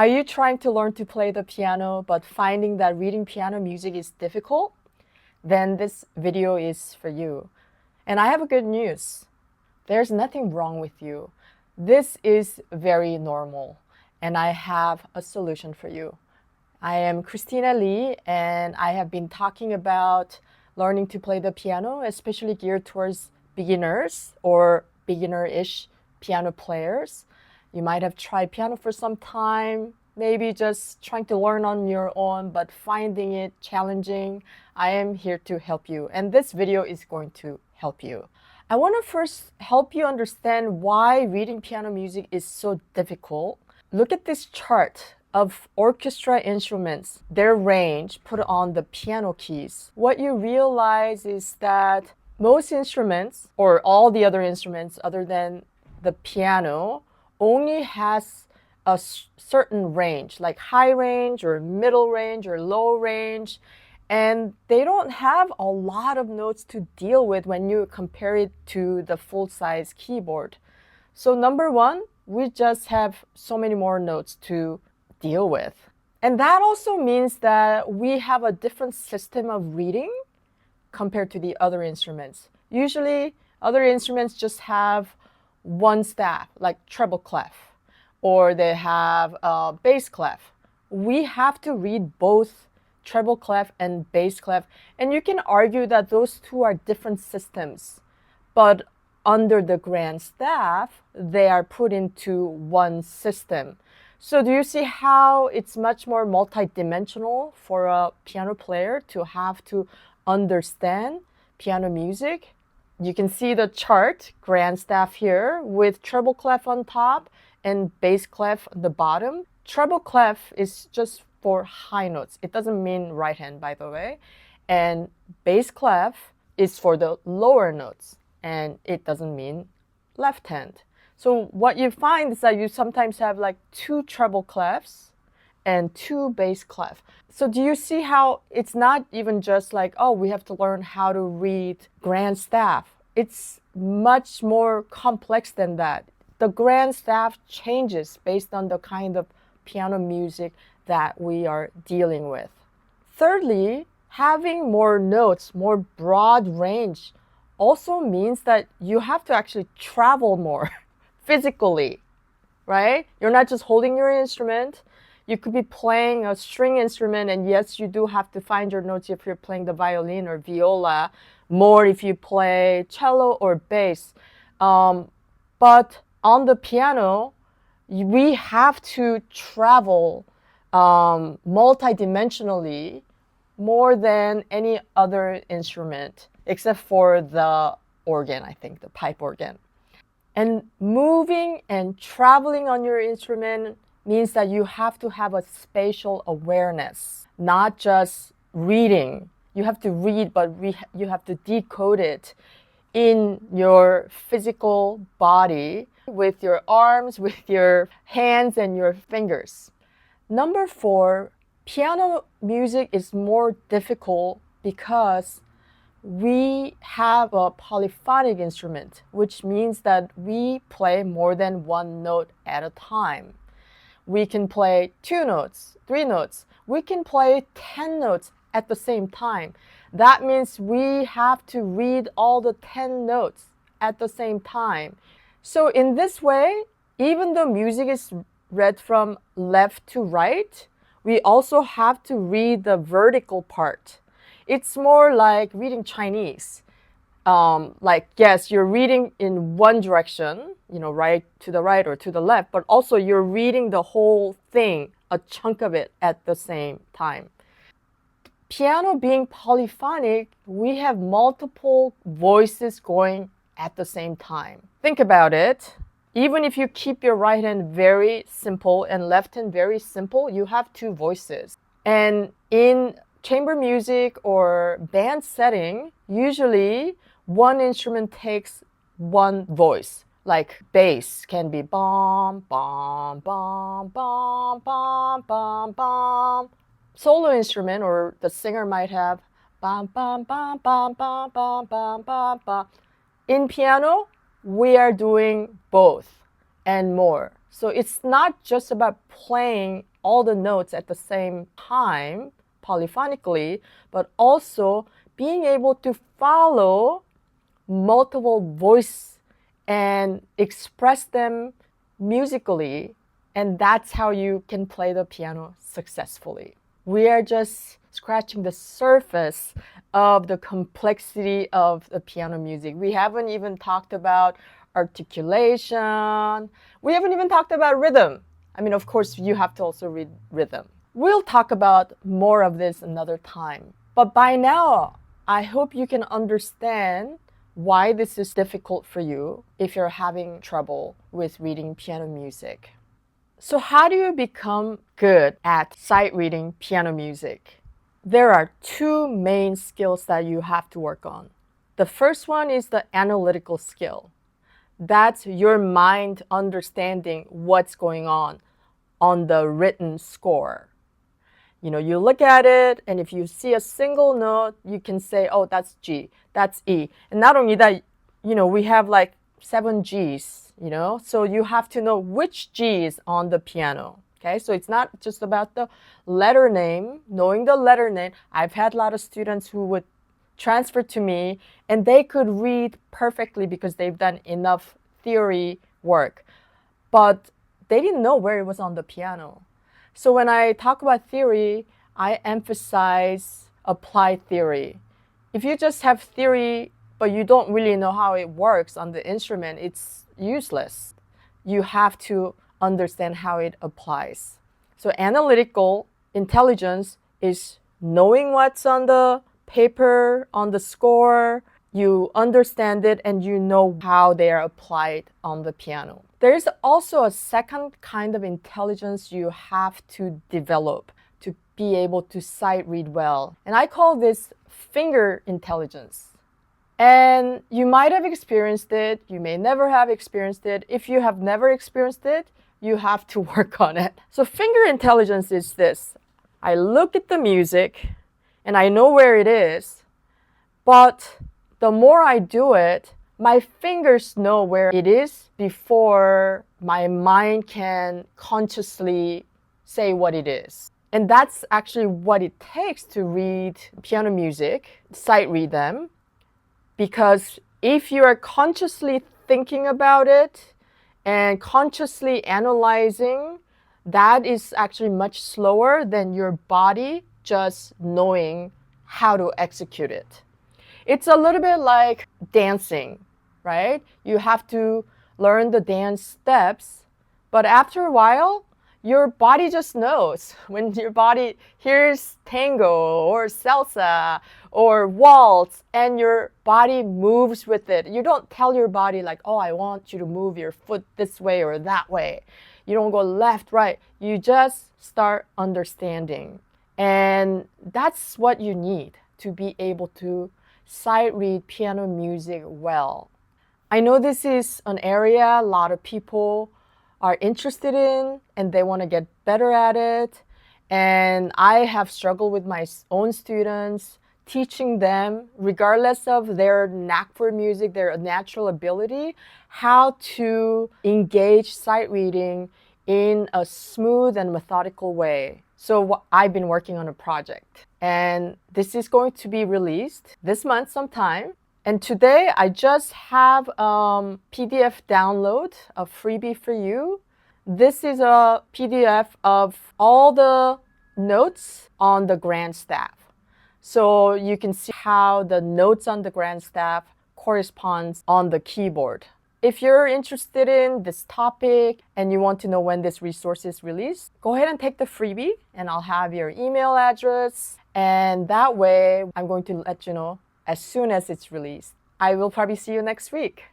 Are you trying to learn to play the piano but finding that reading piano music is difficult? Then this video is for you. And I have a good news. There's nothing wrong with you. This is very normal, and I have a solution for you. I am Kristina Lee, and I have been talking about learning to play the piano, especially geared towards beginners or beginner-ish piano players. You might have tried piano for some time, maybe just trying to learn on your own, but finding it challenging. I am here to help you, and this video is going to help you. I want to first help you understand why reading piano music is so difficult. Look at this chart of orchestra instruments, their range put on the piano keys. What you realize is that most instruments, or all the other instruments other than the piano, only has a certain range, like high range or middle range or low range, and they don't have a lot of notes to deal with when you compare it to the full-size keyboard. So number one, we just have so many more notes to deal with. And that also means that we have a different system of reading compared to the other instruments. Usually, other instruments just have one staff, like treble clef, or they have a bass clef. We have to read both treble clef and bass clef, and you can argue that those two are different systems, but under the grand staff, they are put into one system. So do you see how it's much more multidimensional for a piano player to have to understand piano music? You can see the chart, grand staff here, with treble clef on top and bass clef on the bottom. Treble clef is just for high notes. It doesn't mean right hand, by the way. And bass clef is for the lower notes, and it doesn't mean left hand. So what you find is that you sometimes have like two treble clefs and two bass clef. So do you see how it's not even just like, oh, we have to learn how to read grand staff. It's much more complex than that. The grand staff changes based on the kind of piano music that we are dealing with. Thirdly, having more notes, more broad range, also means that you have to actually travel more physically, right? You're not just holding your instrument. You could be playing a string instrument, and yes, you do have to find your notes if you're playing the violin or viola, more if you play cello or bass. But on the piano, we have to travel multidimensionally more than any other instrument, except for the organ, I think, the pipe organ. And moving and traveling on your instrument means that you have to have a spatial awareness, not just reading. You have to read, but you have to decode it in your physical body with your arms, with your hands, and your fingers. Number four, piano music is more difficult because we have a polyphonic instrument, which means that we play more than one note at a time. We can play 2 notes, 3 notes. We can play 10 notes at the same time. That means we have to read all the 10 notes at the same time. So in this way, even though music is read from left to right, we also have to read the vertical part. It's more like reading Chinese. Like, yes, you're reading in one direction, right to the right or to the left, but also you're reading the whole thing, a chunk of it at the same time. Piano being polyphonic, we have multiple voices going at the same time. Think about it. Even if you keep your right hand very simple and left hand very simple, you have 2 voices. And in chamber music or band setting, usually one instrument takes one voice. Like bass can be bom, bom, bom, bom, bom, bom, bom. Solo instrument or the singer might have bom, bom, bom, bom, bom, bom, bom, bom, bom. In piano, we are doing both and more. So it's not just about playing all the notes at the same time, polyphonically, but also being able to follow multiple voices and express them musically. And that's how you can play the piano successfully. We are just scratching the surface of the complexity of the piano music. We haven't even talked about articulation. We haven't even talked about rhythm. I mean, of course, you have to also read rhythm. We'll talk about more of this another time. But by now, I hope you can understand why this is difficult for you if you're having trouble with reading piano music. So how do you become good at sight reading piano music? There are two main skills that you have to work on. The first one is the analytical skill. That's your mind understanding what's going on the written score. You look at it, and if you see a single note, you can say, oh, that's G, that's E. And not only that, we have like 7 Gs, so you have to know which G is on the piano. Okay, so it's not just about the letter name, knowing the letter name. I've had a lot of students who would transfer to me, and they could read perfectly because they've done enough theory work, but they didn't know where it was on the piano. So when I talk about theory, I emphasize applied theory. If you just have theory, but you don't really know how it works on the instrument, it's useless. You have to understand how it applies. So analytical intelligence is knowing what's on the paper, on the score. You understand it and you know how they are applied on the piano. There's also a second kind of intelligence you have to develop to be able to sight read well. And I call this finger intelligence. And you might have experienced it, you may never have experienced it. If you have never experienced it, you have to work on it. So finger intelligence is this. I look at the music and I know where it is, but the more I do it, my fingers know where it is before my mind can consciously say what it is. And that's actually what it takes to read piano music, sight read them, because if you are consciously thinking about it and consciously analyzing, that is actually much slower than your body just knowing how to execute it. It's a little bit like dancing, right? You have to learn the dance steps, but after a while, your body just knows. When your body hears tango or salsa or waltz and your body moves with it, you don't tell your body like, oh, I want you to move your foot this way or that way. You don't go left, right. You just start understanding. And that's what you need to be able to sight read piano music well. I know this is an area a lot of people are interested in and they want to get better at it. And I have struggled with my own students, teaching them, regardless of their knack for music, their natural ability, how to engage sight reading in a smooth and methodical way. So I've been working on a project, and this is going to be released this month sometime. And today I just have a PDF download, a freebie for you. This is a PDF of all the notes on the grand staff. So you can see how the notes on the grand staff corresponds on the keyboard. If you're interested in this topic and you want to know when this resource is released, go ahead and take the freebie and I'll have your email address. And that way I'm going to let you know as soon as it's released. I will probably see you next week.